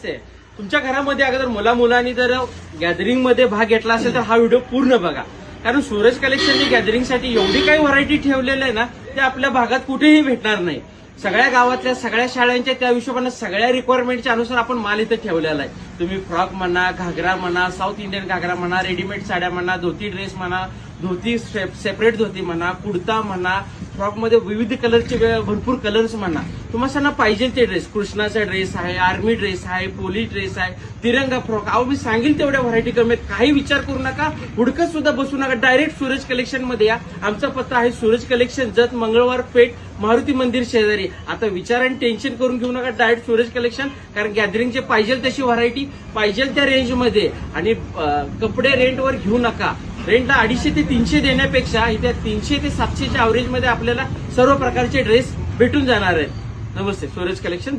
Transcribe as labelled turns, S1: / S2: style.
S1: तुमच्या घरामध्ये अगोदर मुलांनी जर गॅदरिंग मध्ये भाग घेतला असेल तर हा व्हिडिओ पूर्ण बघा, कारण सूरज कलेक्शनने गॅदरिंगसाठी एवढी काही व्हरायटी ठेवलेलं आहे ना, ते आपल्या भागात कुठेही भेटणार नाही. सगळ्या गावातल्या सगळ्या शाळांच्या त्या हिशोबाने सगळ्या रिक्वायरमेंटच्या अनुसार आपण माल इथं ठेवलेला आहे. तुम्ही फ्रॉक म्हणा, घागरा म्हणा, साऊथ इंडियन घागरा म्हणा, रेडीमेड साड्या म्हणा, धोती ड्रेस म्हणा, धोती सेपरेट धोती म्हणा, कुर्ता म्हणा, फ्रॉक मध्ये विविध कलरचे भरपूर कलर्स म्हणा, तुम्हाला पाहिजे ते ड्रेस. कृष्णाचा ड्रेस आहे, आर्मी ड्रेस आहे, पोलीस ड्रेस आहे, तिरंगा फ्रॉक. अहो मी सांगेल तेवढ्या व्हरायटी कमी आहेत. काही विचार करू नका, हुडकत सुद्धा बसू नका, डायरेक्ट सूरज कलेक्शन मध्ये या. आमचा पत्ता आहे सूरज कलेक्शन, जत, मंगळवार पेठ, मारुती मंदिर शेजारी. आता विचार आणि टेन्शन करून घेऊ नका, डायरेक्ट सूरज कलेक्शन. कारण गॅदरिंगचे पाहिजे तशी व्हरायटी पाहिजे त्या रेंजमध्ये. आणि कपडे रेंटवर घेऊ नका. रेंटला 250 ते 300 देण्यापेक्षा इथे 300 ते 700च्या ॲव्हरेजमध्ये आपल्याला सर्व प्रकारचे ड्रेस भेटून जाणार आहेत. नमस्ते, सूरज कलेक्शन.